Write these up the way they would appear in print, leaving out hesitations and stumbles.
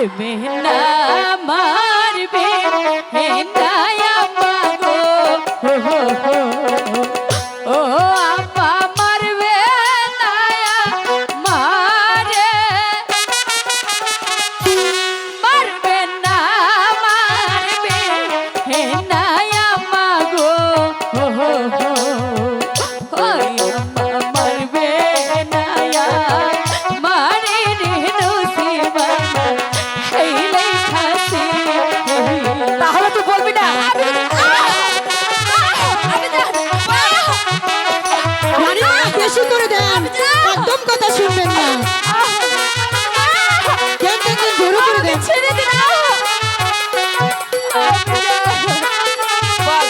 মারবে না মারবে না আমাগো ও আপা মারবে না মারে মারবে না মারবে না আমাগো ওই মারবে না মারে রে নসিবা হেলে খাসি তাহলে তুই বলবি না রানীমা বেশি করে দেন, একদম কথা শুনবেন না। দেন দেন দেন, জোরে করে দেন। ছেড়ে দিন বল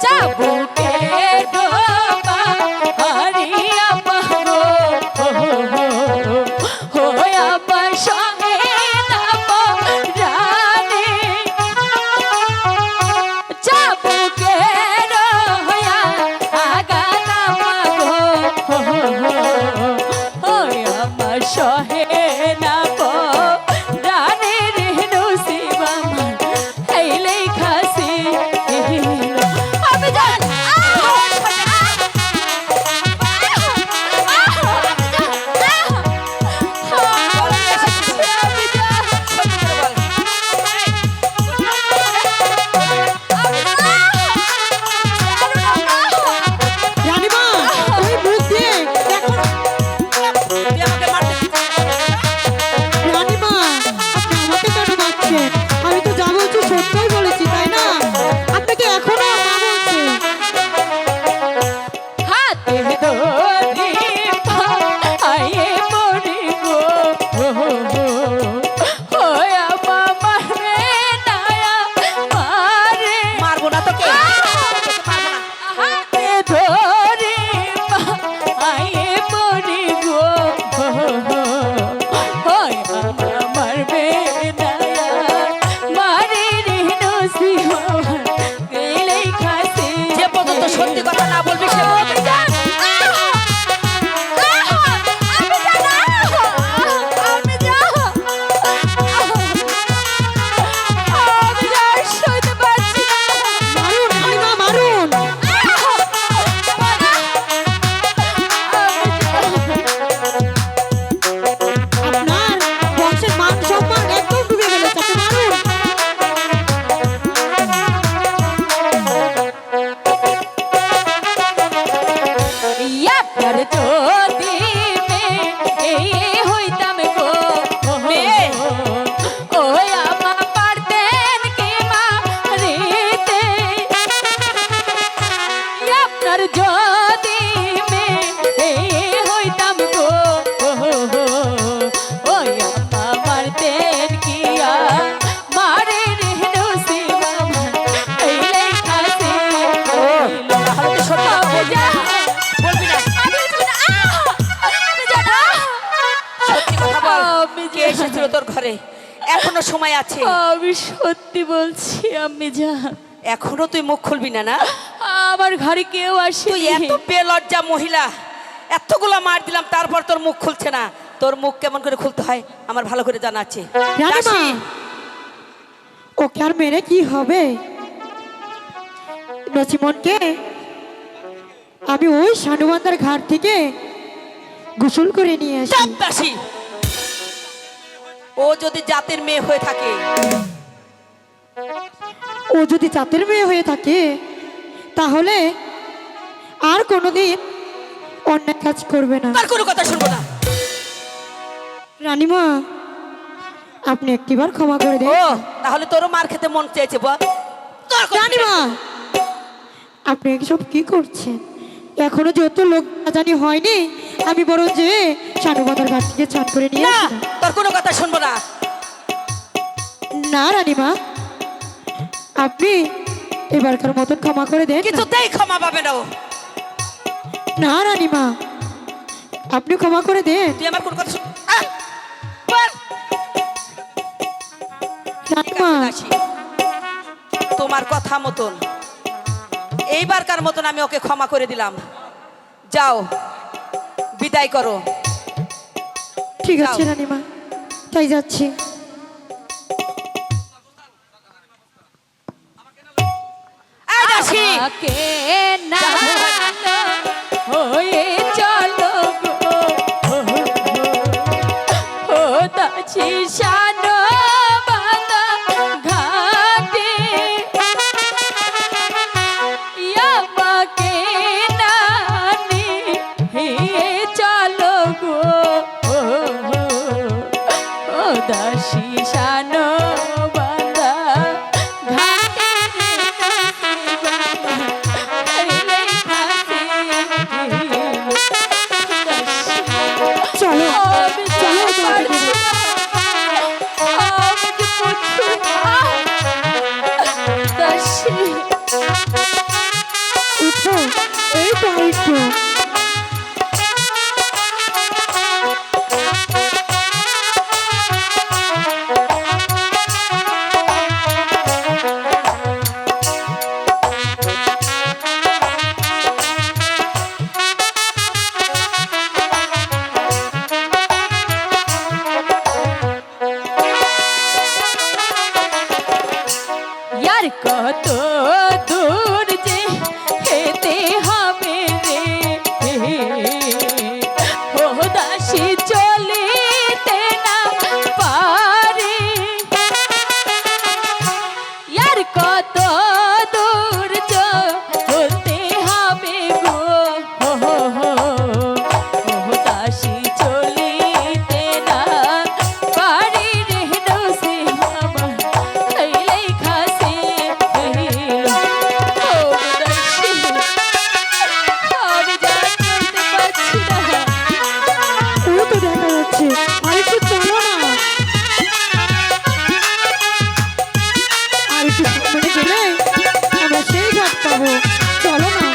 চাবুকে ডোবা হারিয়া পাগো হোয়া সঙ্গে নাম রানী চাবুকে রয়া আগা নাম গো আমার সহে নাম রানী রে নসিবা হেলে খাসি আমি জান রানীমা ওই মুখ দিয়ে এখন, তুই আমাকে মারতে রানীমা আপনি আমাকে কেন মারছেন? আমি তো যা বলছি সত্যই বলেছি, তাই না? আপনাকে এখনো মা বলছে। হাতে ধরি আয়ে মরি গো ওয়া মারে নায়া মারে মারবো না তোকে মারবো না হাতে ধরি আয়ে মরি গো মারবে নায়া মারে রে নসিবা গেলে খাসি যে পর্যন্ত সত্যি কথা না বলবি সে পর্যন্ত মারুন রানীমা, মারুন। আপনার বংশের মান সম্মান একদম ডুবে গেছে, আপনি মারুন। হইতাম গো ও আমা পারতেন কি মা রিতে আপনার যদি হইতাম গো ও আমা পারতেন কি মারে রে নসিবা হেলে খাসি তাহলে তো সত্যি কথা বলবি না বলবি না সত্যি কথা বল কে এসেছিল তোর ঘরে এখনো সময় আছে আমি সত্যি বলছি আমি যা এখনো তুই মুখ খুলবি না না আমার ঘরে কেউ আসে তুই এত বেলজ্জা মহিলা এতগুলো মার দিলাম তারপর তোর মুখ খুলছে না তোর মুখ কেমন করে খুলতে হয় আমার ভালো করে জানা আছে রানীমা দাসী, ওকে আর মেরে কি হবে? নচিমনকে আমি ওই সানুবান্দার ঘাট থেকে গোসল করে নিয়ে আসি। চাপ দাসী। ও যদি জাতের মেয়ে হয়ে থাকে ও যদি জাতের মেয়ে হয়ে থাকে তাহলে আর কোনোদিন অন্যায় কাজ করবে না। তার কোনো কথা শুনবো না রানীমা আপনি একটিবার ক্ষমা করে ও দেন। তাহলে তোরও মার খেতে মন চেয়েছে বল তোর কথা রানীমা আপনি এসব কি করছেন? এখনো যত লোক জানি হয়নি, আমি বরং যে সানুবান্দার ঘাট থেকে চান করে নিয়ে না আসি। তোর কোনো কথা শুনবো না না রানীমা আপনি এবারকার মতন ক্ষমা করে দেন না। কিছুতেই ক্ষমা পাবে না ও না রানীমা আপনি ক্ষমা করে দেন। তুই আমার কোন কথা বাহ! রানীমা দাসী, তোমার কথা মতন এইবারকার মতন আমি ওকে ক্ষমা করে দিলাম। যাও, বিদায় করো। ঠিক আছে যাও। রানীমা, তাই যাচ্ছি। এই দাসী, আমাকে না হয়ে চলো গো ও দাসী শানো বাঁধা ঘাটে আমাকে না নিয়ে চলো গো ও দাসী শানো বাঁধা ঘাটে চলো চলো উঠো, এই তো আরেকটু। यार কত দূর যে হেতে হবে রে ও দাসী চলিতে না পারে यार কত দূর চলতে হবে গো ও দাসী চলিতে না পারি রে নসে আমার খাইলে খাসে ও দাসী আমি যা করতে পারছি না ওই তো দেখা যাচ্ছে, আরেকটু চলো না। আরেকটু সামনে গেলে আমরা সেই ঘাট পাবো, চলো না।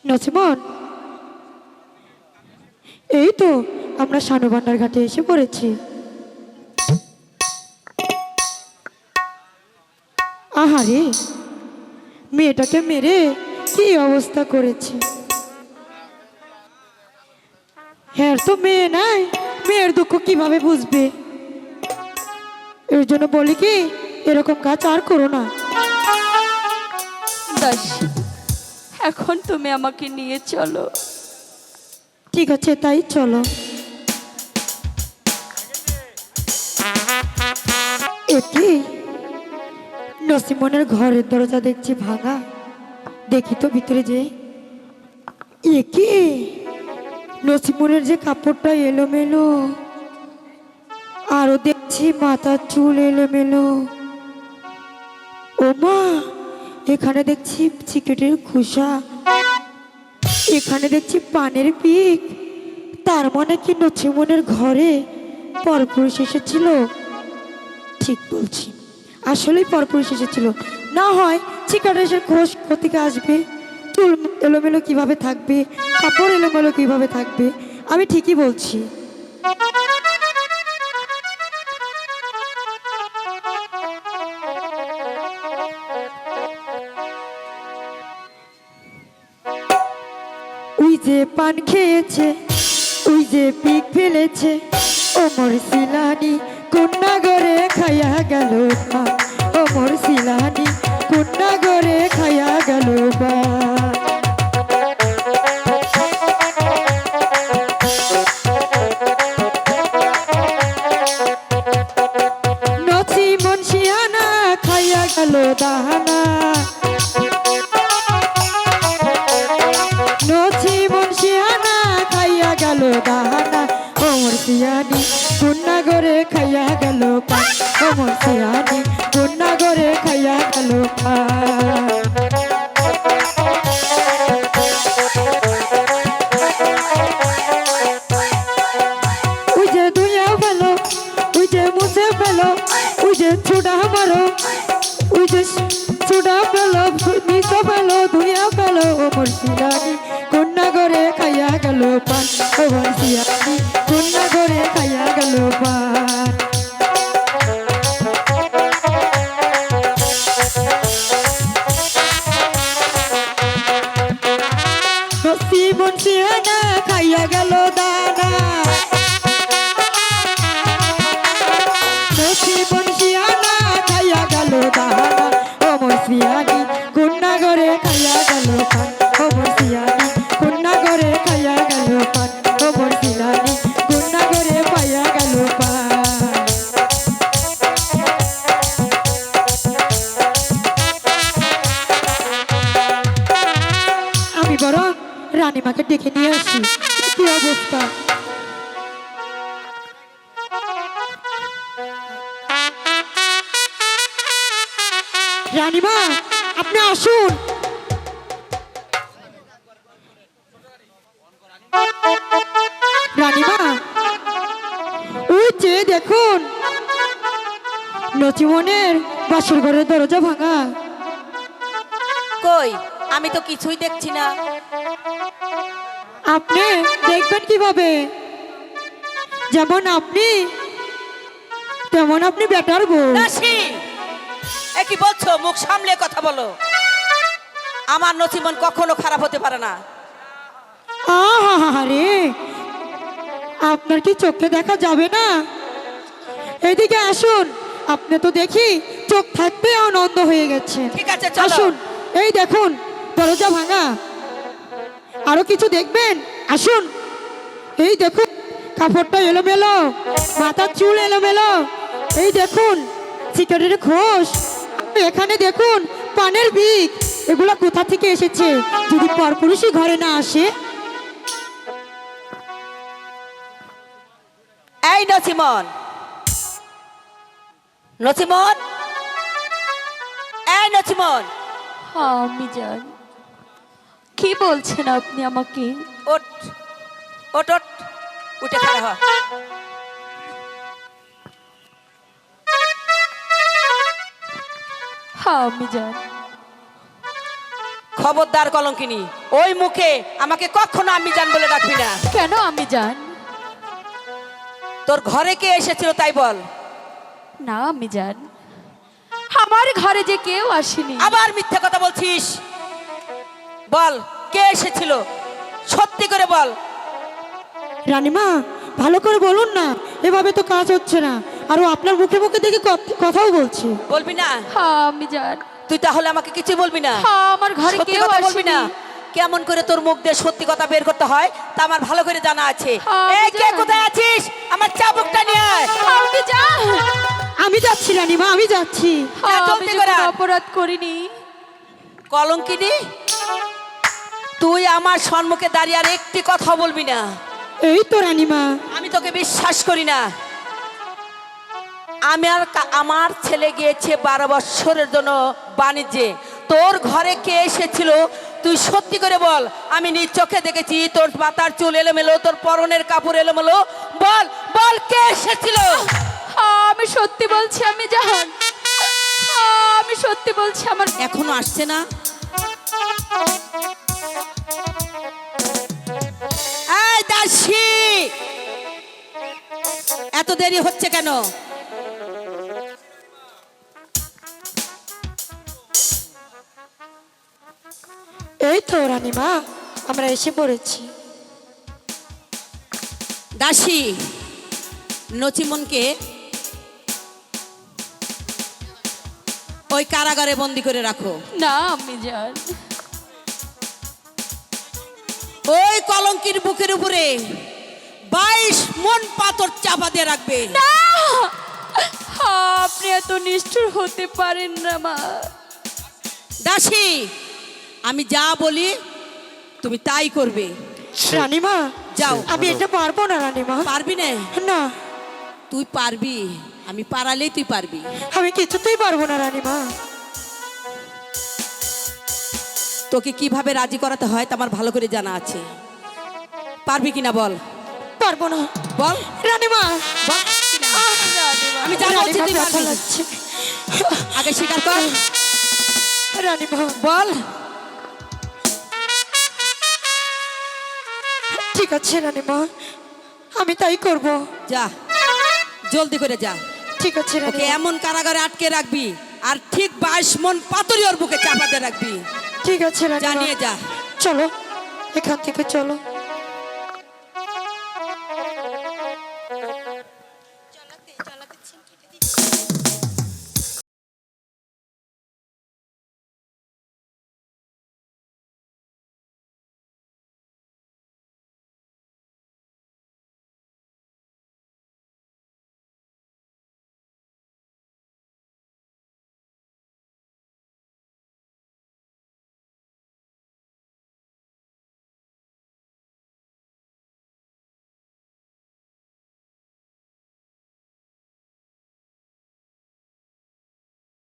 নচিমন, এই তো আমরা সানুবান্ডার ঘাটে এসে পড়েছি। আহারে, মেয়েটাকে মেরে কি অবস্থা করেছে। হ্যাঁ, তো মেয়ে নাই, মেয়ের দুঃখ কিভাবে বুঝবে? এর জন্য বলি কি, এরকম কাজ আর করো না। দাসী এখন তুমি আমাকে নিয়ে চলো ঠিক আছে, তাই চলো। এটি নসিমনের ঘরের দরজা দেখছি ভাঙা, দেখি তো ভিতরে যে একি নসিমনের যে কাপড়টা এলোমেলো, আরো দেখছি মাথার চুল এলোমেলো। ও মা, এখানে দেখছি চিকেটের খোসা, এখানে দেখছি পানের পিক। তার মানে কি নসিমনের ঘরে পরপুরুষ এসেছিল? ঠিক বলছি, আসলেই পরপুরুষ এসেছিল। না হয় চিকেটের খোস কোথেকে আসবে? চুল এলোমেলো কিভাবে থাকবে, কাপড় এলোমেলো কিভাবে থাকবে? আমি ঠিকই বলছি। ওই যে পান খেয়েছে, ওই যে পিক ফেলেছে, ওমর সিলানি কন্যা গরে খাইয়া গেল পা, ওমর সিলানি কন্যা গরে খাইয়া গেল পা। নচিমন শিয়ানা খাইয়া গেল দাহানা, নচিমন শিয়ানা খাইয়া গেল দাহানা, ওমর সিয়ানি কন্যা গরে খাইয়া গেল পা, ওমর সিয়ানি কন্যা গরে খাইয়া গেল পা। ওই যে দুইয়া ফেলো, ওই যে মুছে ফেলো, ওই যে ছুটা মারো, ওই যে চুড়া পেল নিচা পেল ধুইয়া পেল ও মুর্শিদানি কন্যা করে খাইয়া গেল পান ও মুর্শিদানি কন্যা করে খাইয়া গেল পান নসি মুন্সিয়ানা খাইয়া গেল দানা নসি মুন্সিয়ানা খাইয়া গেল দানা ও মুর্শিদানি কন্যা করে খাইয়া গেল পান ও মুর্শিদানি কন্যা করে খাইয়া গেল পান ও মুর্শিদানি কন্যা করে পাইয়া গেল পান আমি বরং রানীমাকে ডেকে নিয়ে আসি কি অবস্থা রানীমা আপনি আসুন রানীমা ওই যে দেখুন নচিমনের বাসর ঘরের দরজা ভাঙা কই আমি তো কিছুই দেখছি না। আপনি দেখবেন কিভাবে যেমন আপনি তেমন আপনি বেটার বউ দাসী এ কি বলছো? মুখ সামলে কথা বলো। আমার নচিমন কখনো খারাপ হতে পারে না। আরে আপনার কি চোখে দেখা যাবে না? এদিকে আসুন, আপনি তো দেখি চোখ থাকতে আনন্দ হয়ে গেছে। ঠিক আছে চলো। আসুন, এই দেখুন দরজা ভাঙা। আরো কিছু দেখবেন? আসুন, এই দেখুন কাপড়টা এলোমেলো, মাথার চুল এলোমেলো, এই দেখুন সিগারেটের খোস, এখানে দেখুন পানের বিক, এগুলা কোথা থেকে এসেছে? যদি পরপুরুষই ঘরে না আসে। এই নচিমন, নচিমন, এই নচিমন, আমি জানি কি বলছেন আপনি আমাকে? ওঠ ওঠ ওঠ, উঠে খাড়া হ। আমি জানি। খবরদার কলঙ্কিনী, ওই মুখে আমাকে কখনো আমি জান বলে ডাকবি না। কেন আমি জান? তোর ঘরে কে এসেছিল তাই বল। না আমি জান, আমার ঘরে যে কেউ আসেনি। আবার মিথ্যা কথা বলছিস। বল কে এসেছিল, সত্যি করে বল। রানীমা ভালো করে বলুন না, এভাবে তো কাজ হচ্ছে না। আরো আপনার মুখে মুখে দেখি কথাও বলছে। বলবি না? আমি জান। তুই তাহলে আমাকে কিছু বলবি না? আমার ঘরে সত্যি কেউ কথা বলবি আসেনি। না? কেমন করে তোর মুখ দিয়ে সত্যি কথা বের করতে হয় তা আমার ভালো করে জানা আছে। আমি এই কে জানি। কোথায় আছিস? আমার চাবুকটা নিয়ে আয়। আমি জান। আমি যাচ্ছি রানীমা, আমি যাচ্ছি। যা, আমি জলদি যে করে কোনো আয়। অপরাধ করিনি। কলঙ্কিনী, তুই আমার সম্মুখে দাঁড়িয়ে আর একটি কথা বলবি না। এই তো রানীমা। আমি তোকে বিশ্বাস করি না। আমার ছেলে গিয়েছে 12 বছরের জন্য বাণিজ্যে। তোর ঘরে কে এসেছিল তুই সত্যি করে বল। আমি নিজ চোখে দেখেছি তোর মাথার চুল এলোমেলো, তোর পরনের কাপড় এলোমেলো। বল বল কে এসেছিল? আমি সত্যি বলছি আমি জান। আমি সত্যি বলছি। আমার এখনো আসছে না? এই দাসী, এত দেরি হচ্ছে কেন? এই তো রানীমা, আমরা এসে পড়েছি। দাসী, নচিমনকে ওই কারাগারে বন্দি করে রাখো। না আমি জান। ওই কলঙ্কির বুকের উপরে 22 মন পাথর চাপা দিয়ে রাখবে। আপনি এত নিষ্ঠুর হতে পারেন না মা। দাসী, আমি যা বলি তুমি তাই করবে। রানীমা যাও। আমি এটা পারবো না রানীমা। পারবি না? না, তুই পারবি, আমি পারালেই তুই পারবি। আমি কিছুতেই পারবো না রানীমা। তোকে কিভাবে রাজি করাতে হয় তা আমার ভালো করে জানা আছে। পারবি কিনা বল। পারবো না বল রানীমা। বল কিনা। আমি যা বলছি তুই রানীমা, ব্যথা পারবি। লাগছে। আগে স্বীকার কর। রানীমা, বল। ঠিক আছে রানীমা, আমি তাই করব। যা, জলদি করে যা। ঠিক আছে ওকে রানীমা। এমন কারাগারে আটকে রাখবি, আর ঠিক 22 মন পাথরি ওর বুকে চাপাতে রাখবি। ঠিক আছে রানীমা, জানিয়ে যা। চলো এখান থেকে চলো।